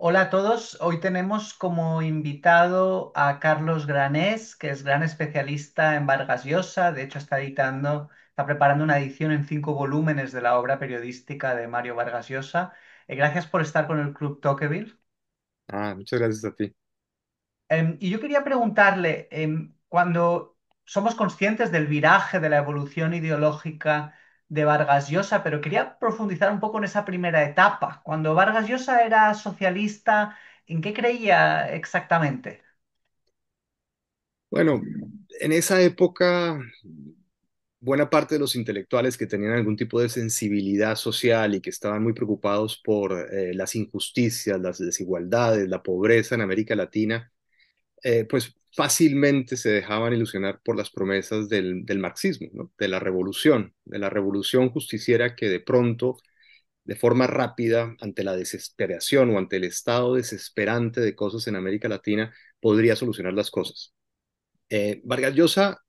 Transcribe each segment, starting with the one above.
Hola a todos, hoy tenemos como invitado a Carlos Granés, que es gran especialista en Vargas Llosa. De hecho, está preparando una edición en 5 volúmenes de la obra periodística de Mario Vargas Llosa. Gracias por estar con el Club Tocqueville. Muchas gracias a ti. Y yo quería preguntarle, cuando somos conscientes del viraje de la evolución ideológica de Vargas Llosa, pero quería profundizar un poco en esa primera etapa. Cuando Vargas Llosa era socialista, ¿en qué creía exactamente? Bueno, en esa época, buena parte de los intelectuales que tenían algún tipo de sensibilidad social y que estaban muy preocupados por las injusticias, las desigualdades, la pobreza en América Latina, pues fácilmente se dejaban ilusionar por las promesas del marxismo, ¿no? De la revolución justiciera que de pronto, de forma rápida, ante la desesperación o ante el estado desesperante de cosas en América Latina, podría solucionar las cosas. Vargas Llosa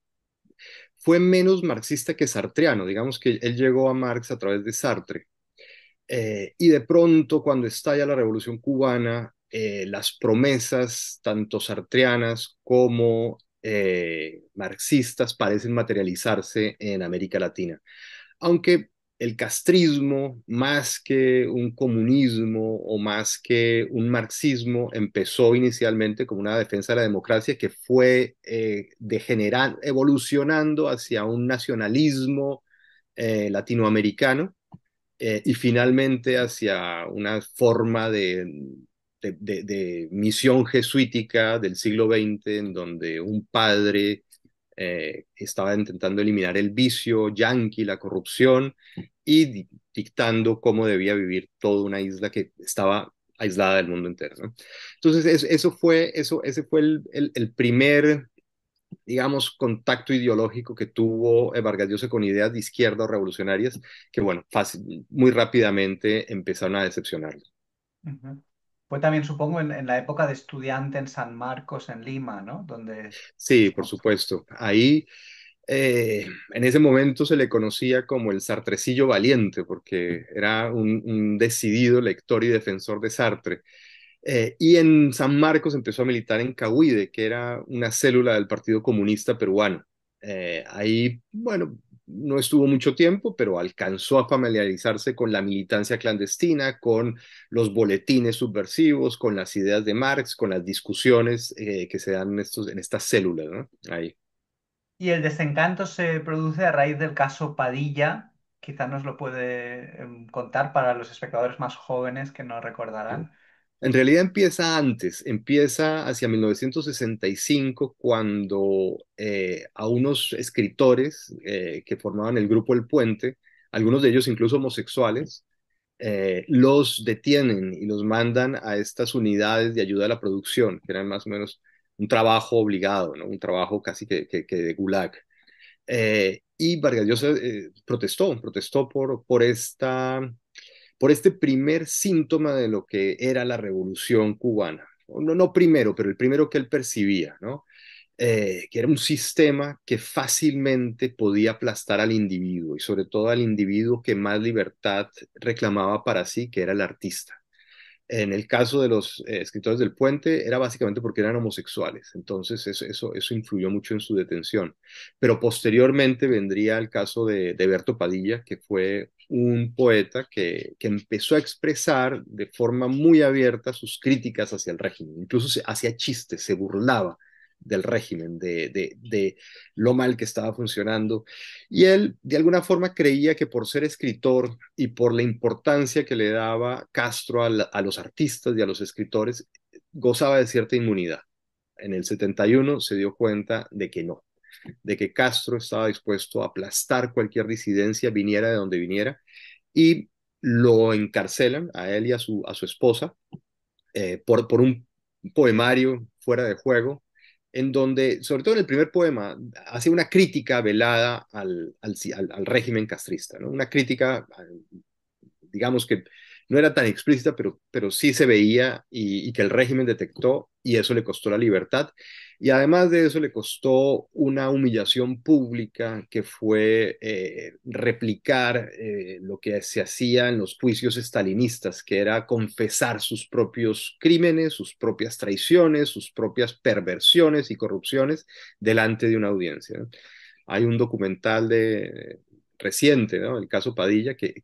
fue menos marxista que sartreano, digamos que él llegó a Marx a través de Sartre. Y de pronto, cuando estalla la Revolución Cubana, las promesas, tanto sartreanas como marxistas, parecen materializarse en América Latina. Aunque el castrismo, más que un comunismo o más que un marxismo, empezó inicialmente como una defensa de la democracia que fue evolucionando hacia un nacionalismo latinoamericano y finalmente hacia una forma de misión jesuítica del siglo XX en donde un padre estaba intentando eliminar el vicio yanqui, la corrupción, y dictando cómo debía vivir toda una isla que estaba aislada del mundo entero, ¿no? Entonces, ese fue el primer, digamos, contacto ideológico que tuvo Vargas Llosa con ideas de izquierda o revolucionarias que, bueno, muy rápidamente empezaron a decepcionarlo. Ujú. Fue también, supongo, en la época de estudiante en San Marcos, en Lima, ¿no? Donde... Sí, por supuesto. Ahí, en ese momento se le conocía como el sartrecillo valiente, porque era un decidido lector y defensor de Sartre. Y en San Marcos empezó a militar en Cahuide, que era una célula del Partido Comunista Peruano. Ahí, bueno, no estuvo mucho tiempo, pero alcanzó a familiarizarse con la militancia clandestina, con los boletines subversivos, con las ideas de Marx, con las discusiones que se dan en estas células, ¿no? Ahí. Y el desencanto se produce a raíz del caso Padilla. Quizá nos lo puede contar para los espectadores más jóvenes que no recordarán. En realidad empieza antes, empieza hacia 1965 cuando a unos escritores que formaban el grupo El Puente, algunos de ellos incluso homosexuales, los detienen y los mandan a estas unidades de ayuda a la producción, que eran más o menos un trabajo obligado, ¿no? Un trabajo casi que de gulag. Y Vargas Llosa protestó por este primer síntoma de lo que era la revolución cubana. No, no primero, pero el primero que él percibía, ¿no? Que era un sistema que fácilmente podía aplastar al individuo y sobre todo al individuo que más libertad reclamaba para sí, que era el artista. En el caso de los escritores del Puente era básicamente porque eran homosexuales, entonces eso influyó mucho en su detención. Pero posteriormente vendría el caso de Berto Padilla, que fue un poeta que empezó a expresar de forma muy abierta sus críticas hacia el régimen, incluso hacía chistes, se burlaba del régimen, de lo mal que estaba funcionando. Y él, de alguna forma, creía que por ser escritor y por la importancia que le daba Castro a los artistas y a los escritores, gozaba de cierta inmunidad. En el 71 se dio cuenta de que no, de que Castro estaba dispuesto a aplastar cualquier disidencia, viniera de donde viniera, y lo encarcelan a él y a su esposa por un poemario fuera de juego, en donde, sobre todo en el primer poema, hace una crítica velada al régimen castrista, ¿no? Una crítica, digamos, no era tan explícita, pero sí se veía y que el régimen detectó y eso le costó la libertad. Y además de eso le costó una humillación pública que fue replicar lo que se hacía en los juicios estalinistas, que era confesar sus propios crímenes, sus propias traiciones, sus propias perversiones y corrupciones delante de una audiencia, ¿no? Hay un documental reciente, ¿no? El caso Padilla, que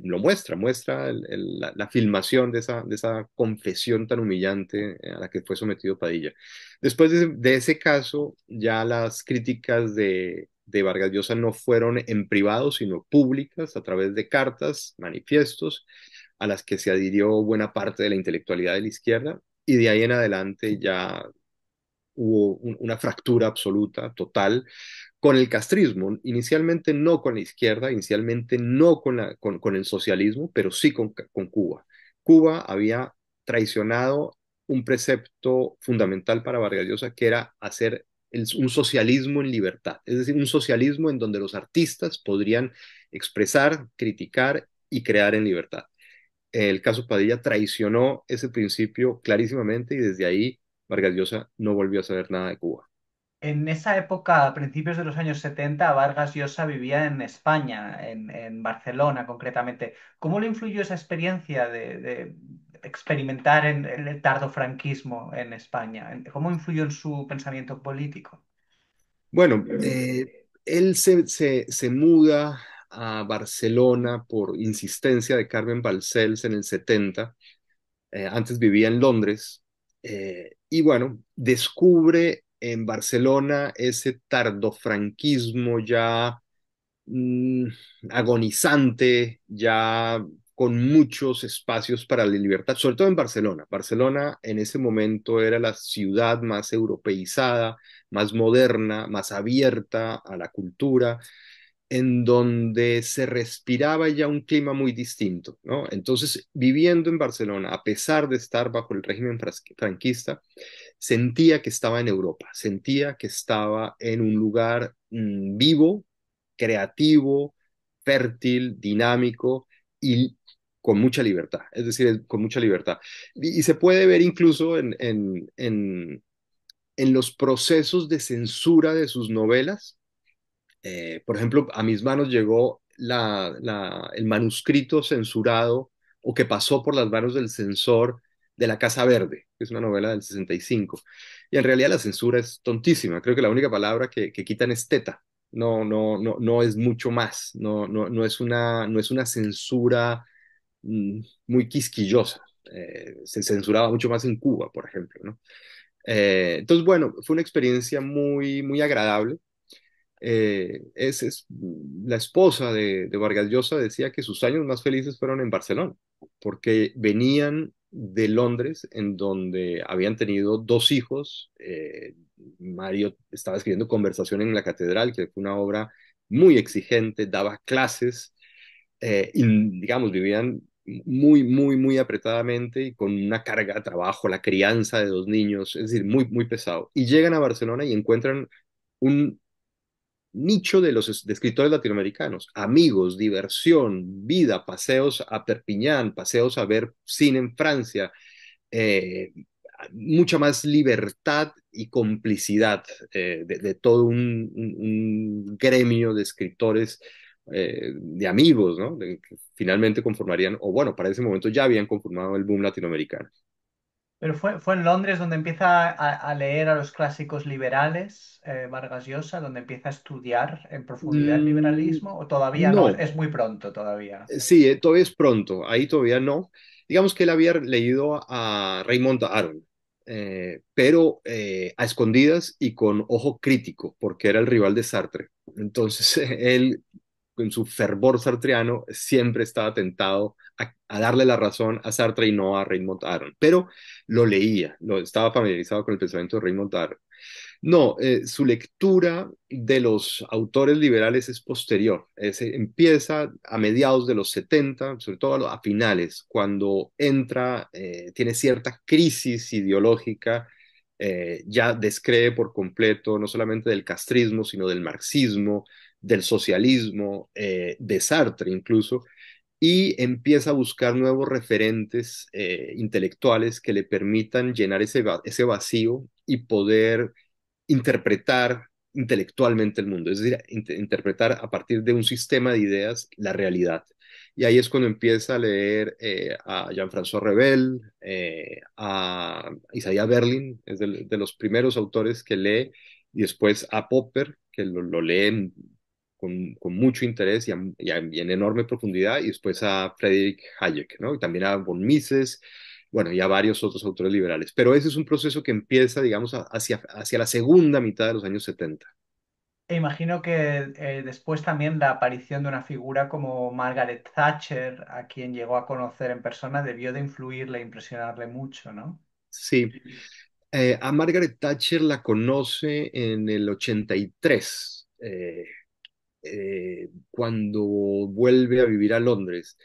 lo muestra la filmación de esa confesión tan humillante a la que fue sometido Padilla. Después de ese caso, ya las críticas de Vargas Llosa no fueron en privado, sino públicas, a través de cartas, manifiestos, a las que se adhirió buena parte de la intelectualidad de la izquierda, y de ahí en adelante ya hubo una fractura absoluta, total, con el castrismo, inicialmente no con la izquierda, inicialmente no con el socialismo, pero sí con Cuba. Cuba había traicionado un precepto fundamental para Vargas Llosa, que era hacer un socialismo en libertad, es decir, un socialismo en donde los artistas podrían expresar, criticar y crear en libertad. El caso Padilla traicionó ese principio clarísimamente y desde ahí Vargas Llosa no volvió a saber nada de Cuba. En esa época, a principios de los años 70, Vargas Llosa vivía en España, en Barcelona concretamente. ¿Cómo le influyó esa experiencia de experimentar en el tardofranquismo en España? ¿Cómo influyó en su pensamiento político? Bueno, él se muda a Barcelona por insistencia de Carmen Balcells en el 70. Antes vivía en Londres, y bueno, descubre en Barcelona ese tardofranquismo ya mm, agonizante, ya con muchos espacios para la libertad, sobre todo en Barcelona. Barcelona en ese momento era la ciudad más europeizada, más moderna, más abierta a la cultura, en donde se respiraba ya un clima muy distinto, ¿no? Entonces, viviendo en Barcelona, a pesar de estar bajo el régimen franquista, sentía que estaba en Europa, sentía que estaba en un lugar vivo, creativo, fértil, dinámico y con mucha libertad, es decir, con mucha libertad. Y se puede ver incluso en los procesos de censura de sus novelas. Por ejemplo, a mis manos llegó el manuscrito censurado o que pasó por las manos del censor de La Casa Verde, que es una novela del 65. Y en realidad la censura es tontísima. Creo que la única palabra que quitan es teta. No es mucho más. No es una censura muy quisquillosa. Se censuraba mucho más en Cuba, por ejemplo, ¿no? Entonces, bueno, fue una experiencia muy agradable. La esposa de Vargas Llosa decía que sus años más felices fueron en Barcelona, porque venían de Londres, en donde habían tenido dos hijos. Mario estaba escribiendo Conversación en la Catedral, que fue una obra muy exigente, daba clases, y digamos, vivían muy apretadamente y con una carga de trabajo, la crianza de dos niños, es decir, muy pesado. Y llegan a Barcelona y encuentran un nicho de escritores latinoamericanos, amigos, diversión, vida, paseos a Perpiñán, paseos a ver cine en Francia, eh, mucha más libertad y complicidad de todo un gremio de escritores, de amigos, ¿no? Que finalmente conformarían, o bueno, para ese momento ya habían conformado el boom latinoamericano. Pero fue en Londres donde empieza a leer a los clásicos liberales, Vargas Llosa, donde empieza a estudiar en profundidad el Mm, liberalismo, o todavía no, no, es muy pronto todavía. Sí, todavía es pronto, ahí todavía no. Digamos que él había leído a Raymond Aron, pero a escondidas y con ojo crítico, porque era el rival de Sartre. Entonces, él, con su fervor sartreano, siempre estaba tentado a darle la razón a Sartre y no a Raymond Aron, pero lo leía, estaba familiarizado con el pensamiento de Raymond Aron. No, su lectura de los autores liberales es posterior. Empieza a mediados de los 70, sobre todo a finales, cuando entra, tiene cierta crisis ideológica, ya descree por completo no solamente del castrismo, sino del marxismo, del socialismo, de Sartre incluso, y empieza a buscar nuevos referentes intelectuales que le permitan llenar ese vacío y poder interpretar intelectualmente el mundo, es decir, interpretar a partir de un sistema de ideas la realidad. Y ahí es cuando empieza a leer a Jean-François Revel, a Isaiah Berlin, es de los primeros autores que lee, y después a Popper, que lo lee con mucho interés y en enorme profundidad, y después a Friedrich Hayek, ¿no? Y también a von Mises, bueno, y a varios otros autores liberales. Pero ese es un proceso que empieza, digamos, hacia la segunda mitad de los años 70. E imagino que después también la aparición de una figura como Margaret Thatcher, a quien llegó a conocer en persona, debió de influirle e impresionarle mucho, ¿no? Sí, a Margaret Thatcher la conoce en el 83, cuando vuelve a vivir a Londres.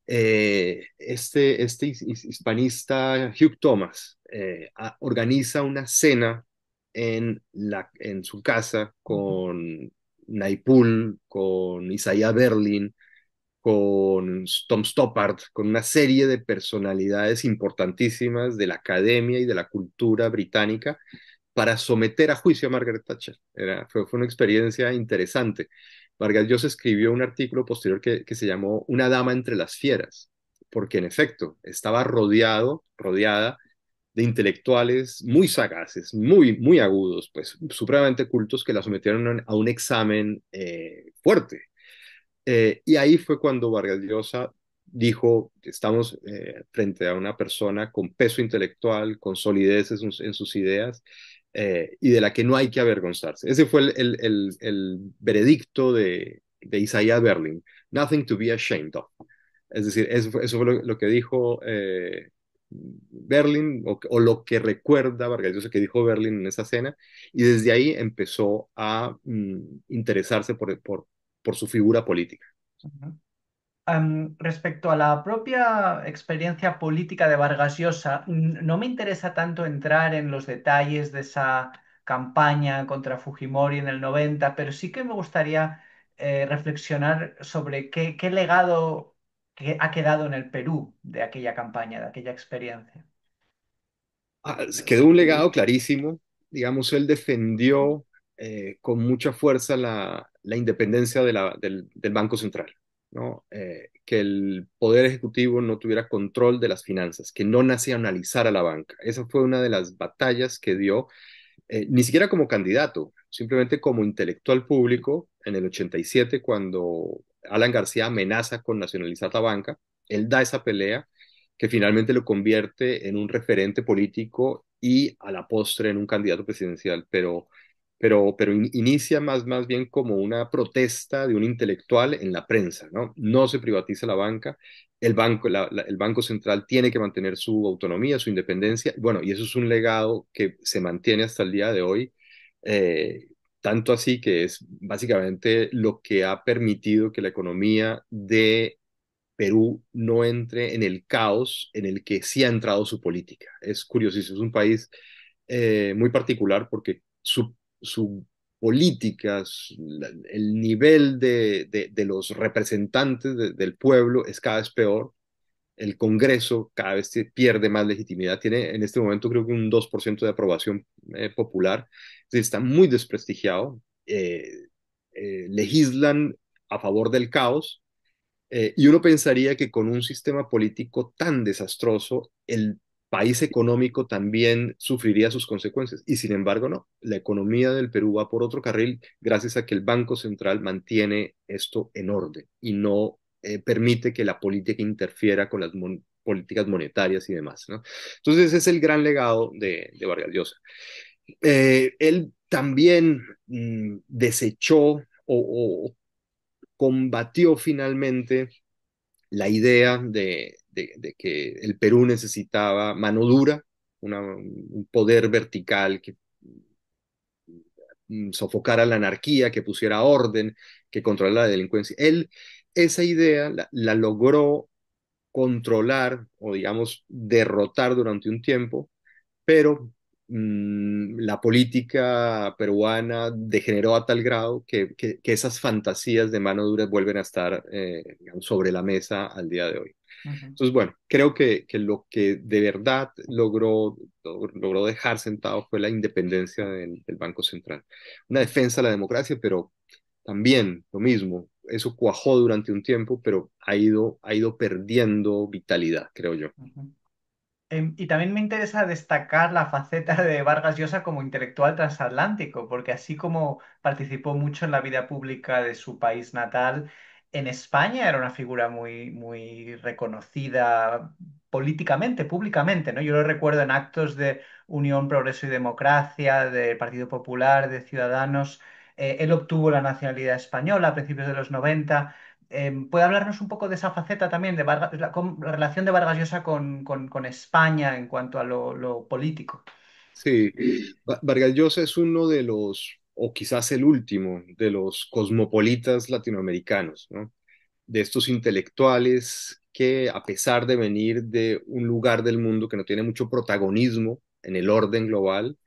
Este hispanista Hugh Thomas organiza una cena en su casa Ujú. con Naipaul, con Isaiah Berlin, con Tom Stoppard, con una serie de personalidades importantísimas de la academia y de la cultura británica para someter a juicio a Margaret Thatcher. Fue una experiencia interesante. Vargas Llosa escribió un artículo posterior que se llamó Una dama entre las fieras, porque en efecto estaba rodeada de intelectuales muy sagaces, muy agudos, pues supremamente cultos que la sometieron a un examen fuerte. Y ahí fue cuando Vargas Llosa dijo, estamos frente a una persona con peso intelectual, con solidez en sus ideas, y de la que no hay que avergonzarse. Ese fue el veredicto de Isaiah Berlin, nothing to be ashamed of. Es decir, eso fue lo que dijo Berlin, o lo que recuerda Vargas Llosa que dijo Berlin en esa cena, y desde ahí empezó a interesarse por su figura política. Ujú. Respecto a la propia experiencia política de Vargas Llosa, no me interesa tanto entrar en los detalles de esa campaña contra Fujimori en el 90, pero sí que me gustaría reflexionar sobre qué legado que ha quedado en el Perú de aquella campaña, de aquella experiencia. Quedó un legado clarísimo. Digamos, él defendió con mucha fuerza la independencia del Banco Central, ¿no? Que el Poder Ejecutivo no tuviera control de las finanzas, que no nacionalizara la banca. Esa fue una de las batallas que dio, ni siquiera como candidato, simplemente como intelectual público en el 87, cuando Alan García amenaza con nacionalizar la banca. Él da esa pelea que finalmente lo convierte en un referente político y a la postre en un candidato presidencial, pero inicia más bien como una protesta de un intelectual en la prensa, ¿no? No se privatiza la banca, el Banco Central tiene que mantener su autonomía, su independencia, bueno, y eso es un legado que se mantiene hasta el día de hoy, eh, tanto así que es básicamente lo que ha permitido que la economía de Perú no entre en el caos en el que sí ha entrado su política. Es curiosísimo, es un país muy particular porque su política, el nivel de los representantes del pueblo es cada vez peor. El Congreso cada vez pierde más legitimidad. Tiene en este momento creo que un 2% de aprobación popular. Entonces, está muy desprestigiado. Legislan a favor del caos, y uno pensaría que con un sistema político tan desastroso, el país económico también sufriría sus consecuencias. Y sin embargo, no. La economía del Perú va por otro carril gracias a que el Banco Central mantiene esto en orden y no permite que la política interfiera con las políticas monetarias y demás, ¿no? Entonces, ese es el gran legado de Vargas Llosa. Él también desechó o combatió finalmente la idea de que el Perú necesitaba mano dura, un poder vertical que sofocara la anarquía, que pusiera orden, que controlara la delincuencia. Él esa idea la logró controlar o, digamos, derrotar durante un tiempo, pero la política peruana degeneró a tal grado que esas fantasías de mano dura vuelven a estar digamos, sobre la mesa al día de hoy. Ujú, Entonces, bueno, creo que lo que de verdad logró dejar sentado fue la independencia del Banco Central. Una defensa de la democracia, pero también lo mismo. Eso cuajó durante un tiempo, pero ha ido perdiendo vitalidad, creo yo. ujú. Y también me interesa destacar la faceta de Vargas Llosa como intelectual transatlántico, porque así como participó mucho en la vida pública de su país natal, en España era una figura muy reconocida políticamente, públicamente, ¿no? Yo lo recuerdo en actos de Unión, Progreso y Democracia, del Partido Popular, de Ciudadanos. Él obtuvo la nacionalidad española a principios de los 90. ¿Puede hablarnos un poco de esa faceta también de la relación de Vargas Llosa con España en cuanto a lo político? Sí, Vargas Llosa es uno de los, o quizás el último, de los cosmopolitas latinoamericanos, ¿no? De estos intelectuales que, a pesar de venir de un lugar del mundo que no tiene mucho protagonismo en el orden global,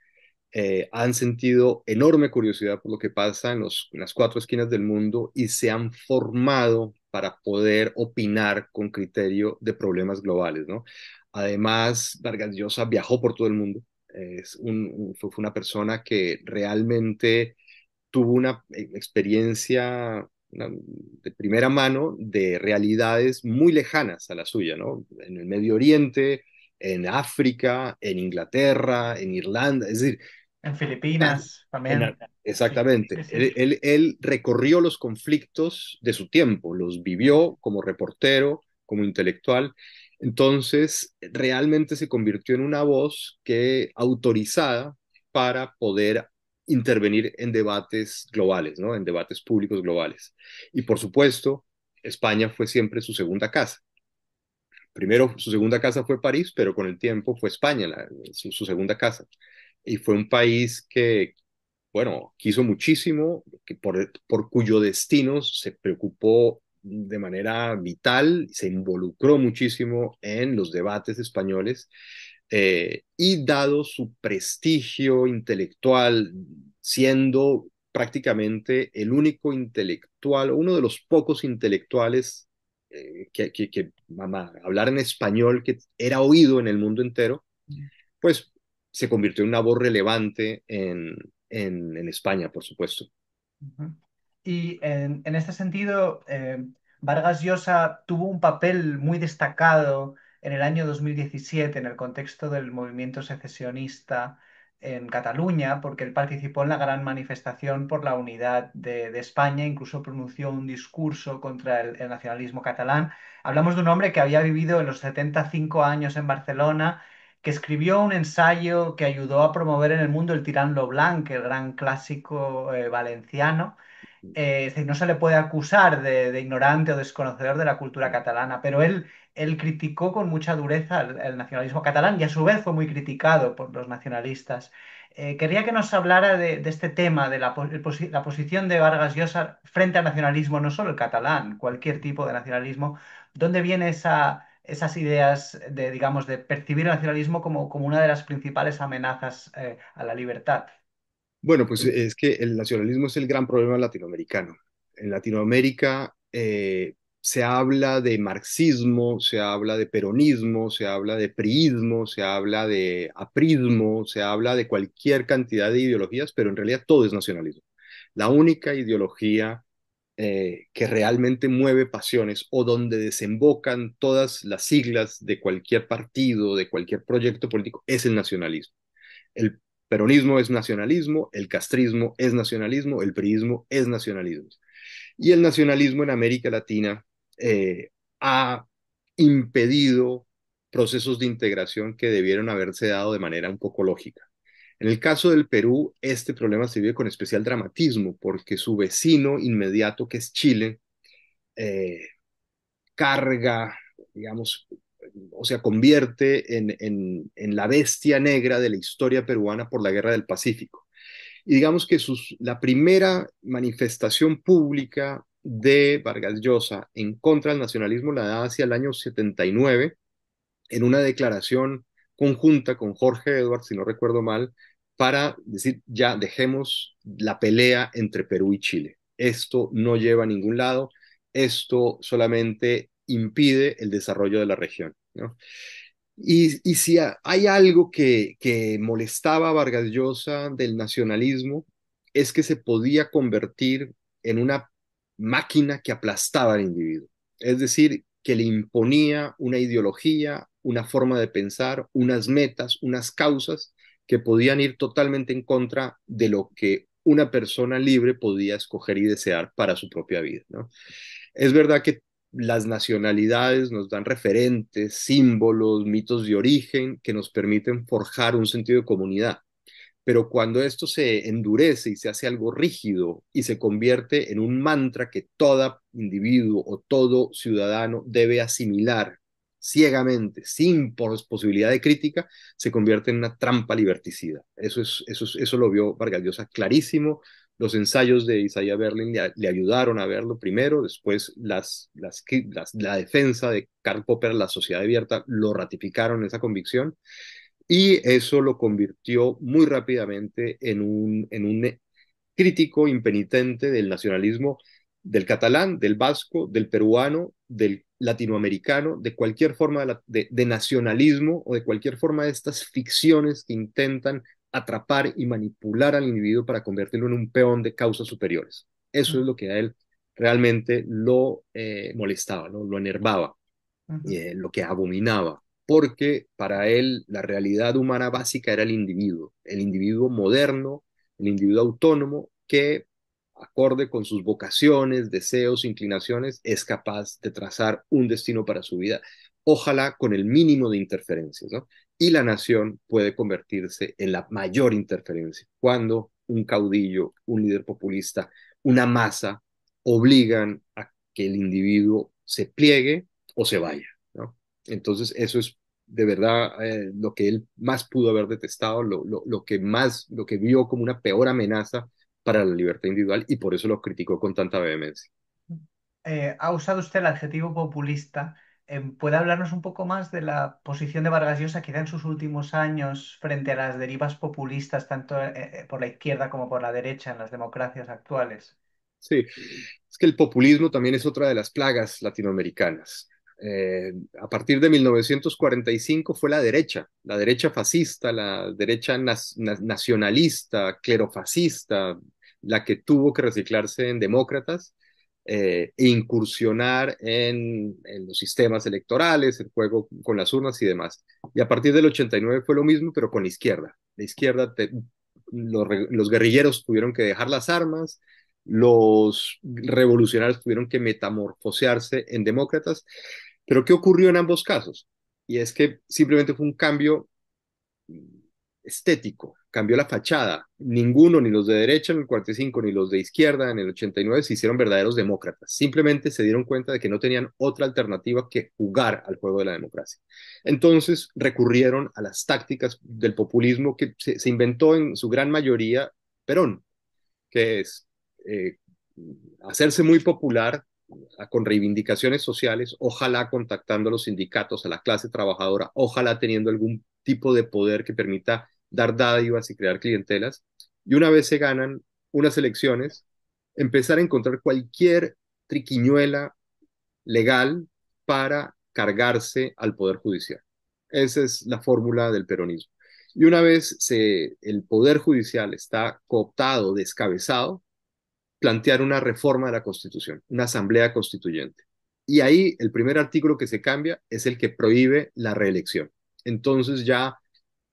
han sentido enorme curiosidad por lo que pasa en las cuatro esquinas del mundo y se han formado para poder opinar con criterio de problemas globales, ¿no? Además, Vargas Llosa viajó por todo el mundo. Fue una persona que realmente tuvo una experiencia de primera mano de realidades muy lejanas a la suya, ¿no? En el Medio Oriente, en África, en Inglaterra, en Irlanda, es decir, En Filipinas también. Sí, exactamente. sí, sí. Él recorrió los conflictos de su tiempo, los vivió como reportero, como intelectual. Entonces, realmente se convirtió en una voz que autorizada para poder intervenir en debates globales, ¿no? En debates públicos globales. Y por supuesto, España fue siempre su segunda casa. Primero, su segunda casa fue París, pero con el tiempo fue España su segunda casa. Y fue un país que, bueno, quiso muchísimo, por cuyo destino se preocupó de manera vital, se involucró muchísimo en los debates españoles y dado su prestigio intelectual, siendo prácticamente el único intelectual, uno de los pocos intelectuales hablar en español que era oído en el mundo entero, pues se convirtió en una voz relevante en España, por supuesto. Ujú. Y en este sentido, Vargas Llosa tuvo un papel muy destacado en el año 2017 en el contexto del movimiento secesionista en Cataluña, porque él participó en la gran manifestación por la unidad de España, incluso pronunció un discurso contra el nacionalismo catalán. Hablamos de un hombre que había vivido en los 75 años en Barcelona, que escribió un ensayo que ayudó a promover en el mundo el Tirán lo Blanc, el gran clásico valenciano. Es decir, no se le puede acusar de ignorante o desconocedor de la cultura catalana, pero él criticó con mucha dureza el nacionalismo catalán y a su vez fue muy criticado por los nacionalistas. Quería que nos hablara de este tema, de la posición de Vargas Llosa frente al nacionalismo, no solo el catalán, cualquier tipo de nacionalismo. ¿Dónde viene esas ideas de, digamos, de percibir el nacionalismo como una de las principales amenazas a la libertad? Bueno, pues es que el nacionalismo es el gran problema latinoamericano. En Latinoamérica se habla de marxismo, se habla de peronismo, se habla de priismo, se habla de aprismo, se habla de cualquier cantidad de ideologías, pero en realidad todo es nacionalismo. La única ideología que realmente mueve pasiones o donde desembocan todas las siglas de cualquier partido, de cualquier proyecto político, es el nacionalismo. El peronismo es nacionalismo, el castrismo es nacionalismo, el priismo es nacionalismo. Y el nacionalismo en América Latina ha impedido procesos de integración que debieron haberse dado de manera un poco lógica. En el caso del Perú, este problema se vive con especial dramatismo porque su vecino inmediato, que es Chile, eh, carga, digamos, o sea, convierte en la bestia negra de la historia peruana por la Guerra del Pacífico. Y digamos que la primera manifestación pública de Vargas Llosa en contra del nacionalismo la da hacia el año 79 en una declaración conjunta con Jorge Edwards, si no recuerdo mal, para decir, ya dejemos la pelea entre Perú y Chile. Esto no lleva a ningún lado, esto solamente impide el desarrollo de la región, ¿no? Y si hay algo que molestaba a Vargas Llosa del nacionalismo, es que se podía convertir en una máquina que aplastaba al individuo. Es decir, que le imponía una ideología, una forma de pensar, unas metas, unas causas que podían ir totalmente en contra de lo que una persona libre podía escoger y desear para su propia vida, ¿no? Es verdad que las nacionalidades nos dan referentes, símbolos, mitos de origen que nos permiten forjar un sentido de comunidad. Pero cuando esto se endurece y se hace algo rígido y se convierte en un mantra que todo individuo o todo ciudadano debe asimilar ciegamente, sin posibilidad de crítica, se convierte en una trampa liberticida. Eso lo vio Vargas Llosa clarísimo. Los ensayos de Isaiah Berlin le ayudaron a verlo primero, después la defensa de Karl Popper, la sociedad abierta, lo ratificaron esa convicción y eso lo convirtió muy rápidamente en un crítico impenitente del nacionalismo del catalán, del vasco, del peruano, del latinoamericano, de cualquier forma de nacionalismo o de cualquier forma de estas ficciones que intentan atrapar y manipular al individuo para convertirlo en un peón de causas superiores. Eso es Ujú, lo que a él realmente lo molestaba, ¿no? Lo enervaba, ujú, lo que abominaba, porque para él la realidad humana básica era el individuo moderno, el individuo autónomo que, acorde con sus vocaciones, deseos, inclinaciones, es capaz de trazar un destino para su vida, ojalá con el mínimo de interferencias, ¿no? Y la nación puede convertirse en la mayor interferencia cuando un caudillo, un líder populista, una masa obligan a que el individuo se pliegue o se vaya, ¿no? Entonces, eso es de verdad lo que él más pudo haber detestado, lo que vio como una peor amenaza para la libertad individual y por eso lo criticó con tanta vehemencia. Ha usado usted el adjetivo populista. ¿Puede hablarnos un poco más de la posición de Vargas Llosa, quizá en sus últimos años, frente a las derivas populistas, tanto por la izquierda como por la derecha en las democracias actuales? Sí, es que el populismo también es otra de las plagas latinoamericanas. A partir de 1945 fue la derecha fascista, la derecha nacionalista, clerofascista, la que tuvo que reciclarse en demócratas e incursionar en los sistemas electorales, el juego con las urnas y demás. Y a partir del 89 fue lo mismo, pero con la izquierda. La izquierda, los guerrilleros tuvieron que dejar las armas, los revolucionarios tuvieron que metamorfosearse en demócratas, pero ¿qué ocurrió en ambos casos? Y es que simplemente fue un cambio estético, cambió la fachada. Ninguno, ni los de derecha en el 45, ni los de izquierda en el 89, se hicieron verdaderos demócratas. Simplemente se dieron cuenta de que no tenían otra alternativa que jugar al juego de la democracia. Entonces recurrieron a las tácticas del populismo que se inventó en su gran mayoría Perón, que es eh, hacerse muy popular con reivindicaciones sociales, ojalá contactando a los sindicatos, a la clase trabajadora, ojalá teniendo algún tipo de poder que permita dar dádivas y crear clientelas. Y una vez se ganan unas elecciones, empezar a encontrar cualquier triquiñuela legal para cargarse al Poder Judicial. Esa es la fórmula del peronismo. Y una vez el Poder Judicial está cooptado, descabezado, plantear una reforma de la Constitución, una asamblea constituyente. Y ahí el primer artículo que se cambia es el que prohíbe la reelección. Entonces ya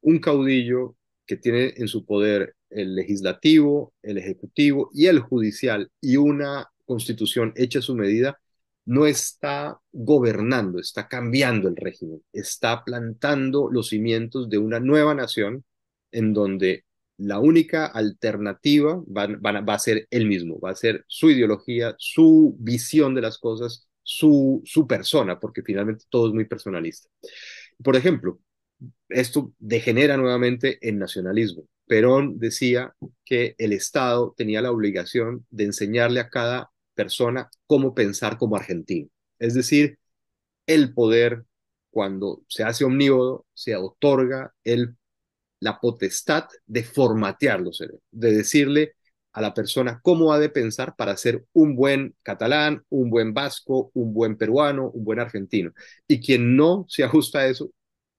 un caudillo que tiene en su poder el legislativo, el ejecutivo y el judicial y una constitución hecha a su medida, no está gobernando, está cambiando el régimen, está plantando los cimientos de una nueva nación en donde la única alternativa va a ser él mismo, va a ser su ideología, su visión de las cosas, su persona, porque finalmente todo es muy personalista. Por ejemplo, esto degenera nuevamente en nacionalismo. Perón decía que el Estado tenía la obligación de enseñarle a cada persona cómo pensar como argentino. Es decir, el poder cuando se hace omnívodo, se otorga la potestad de formatear los cerebros, de decirle a la persona cómo ha de pensar para ser un buen catalán, un buen vasco, un buen peruano, un buen argentino. Y quien no se ajusta a eso,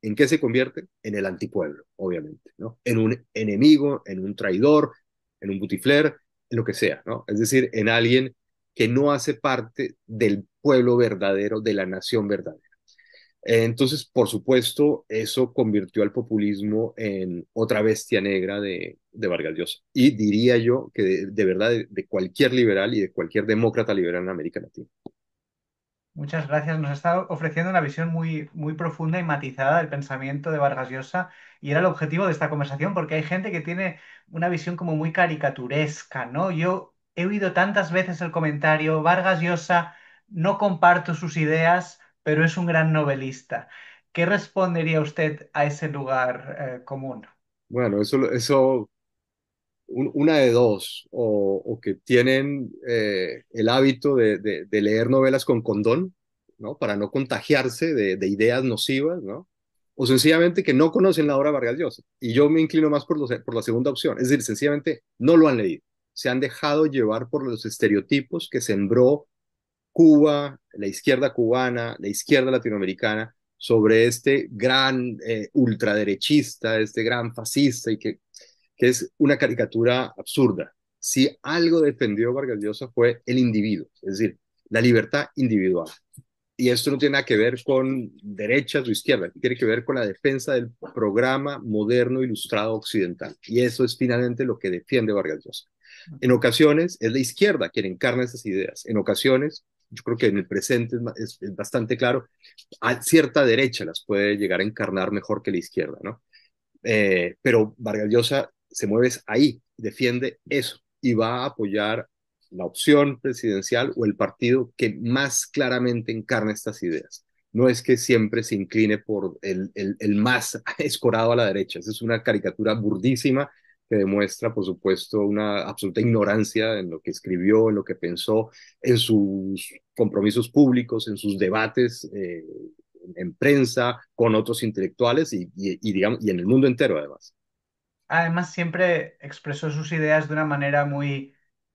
¿en qué se convierte? En el antipueblo, obviamente, ¿no? En un enemigo, en un traidor, en un butifler, en lo que sea, ¿no? Es decir, en alguien que no hace parte del pueblo verdadero, de la nación verdadera. Entonces, por supuesto, eso convirtió al populismo en otra bestia negra de Vargas Llosa. Y diría yo que de verdad de cualquier liberal y de cualquier demócrata liberal en América Latina. Muchas gracias. Nos está ofreciendo una visión muy, muy profunda y matizada del pensamiento de Vargas Llosa y era el objetivo de esta conversación porque hay gente que tiene una visión como muy caricaturesca, ¿no? Yo he oído tantas veces el comentario, Vargas Llosa, no comparto sus ideas, pero es un gran novelista. ¿Qué respondería usted a ese lugar, común? Bueno, eso una de dos, o que tienen el hábito de leer novelas con condón, ¿no? Para no contagiarse de ideas nocivas, ¿no? O sencillamente que no conocen la obra de Vargas Llosa. Y yo me inclino más por la segunda opción, es decir, sencillamente no lo han leído. Se han dejado llevar por los estereotipos que sembró Cuba, la izquierda cubana, la izquierda latinoamericana, sobre este gran ultraderechista, este gran fascista, y que es una caricatura absurda. Si algo defendió Vargas Llosa fue el individuo, es decir, la libertad individual. Y esto no tiene nada que ver con derechas o izquierdas, tiene que ver con la defensa del programa moderno ilustrado occidental. Y eso es finalmente lo que defiende Vargas Llosa. En ocasiones es la izquierda quien encarna esas ideas. En ocasiones, yo creo que en el presente es bastante claro, a cierta derecha las puede llegar a encarnar mejor que la izquierda, ¿no? Pero Vargas Llosa se mueve ahí, defiende eso y va a apoyar la opción presidencial o el partido que más claramente encarna estas ideas. No es que siempre se incline por el más escorado a la derecha. Esa es una caricatura burdísima que demuestra, por supuesto, una absoluta ignorancia en lo que escribió, en lo que pensó, en sus compromisos públicos, en sus debates en prensa, con otros intelectuales digamos, y en el mundo entero además. Además, siempre expresó sus ideas de una manera muy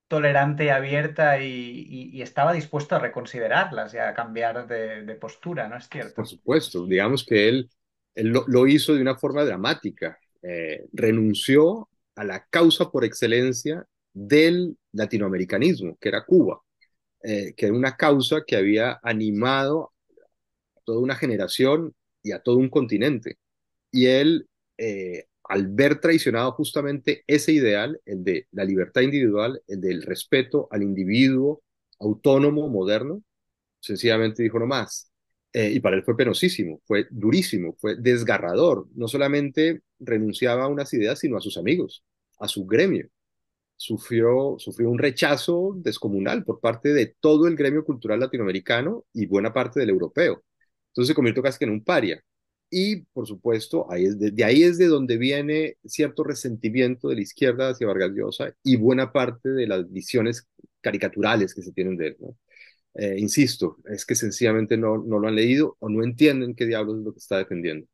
tolerante y abierta y estaba dispuesto a reconsiderarlas y a cambiar de postura, ¿no es Por cierto? supuesto, digamos que él lo hizo de una forma dramática, renunció a la causa por excelencia del latinoamericanismo, que era Cuba, que era una causa que había animado a toda una generación y a todo un continente. Y él, al ver traicionado justamente ese ideal, el de la libertad individual, el del respeto al individuo autónomo, moderno, sencillamente dijo no más. Y para él fue penosísimo, fue durísimo, fue desgarrador. No solamente renunciaba a unas ideas, sino a sus amigos, a su gremio. Sufrió un rechazo descomunal por parte de todo el gremio cultural latinoamericano y buena parte del europeo. Entonces se convirtió casi que en un paria. Y, por supuesto, de ahí es de donde viene cierto resentimiento de la izquierda hacia Vargas Llosa y buena parte de las visiones caricaturales que se tienen de él, ¿no? Insisto, es que sencillamente no lo han leído o no entienden qué diablos es lo que está defendiendo.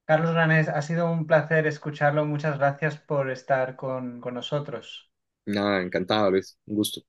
Carlos Granés, ha sido un placer escucharlo. Muchas gracias por estar con nosotros. Nada, encantado, Luis, un gusto.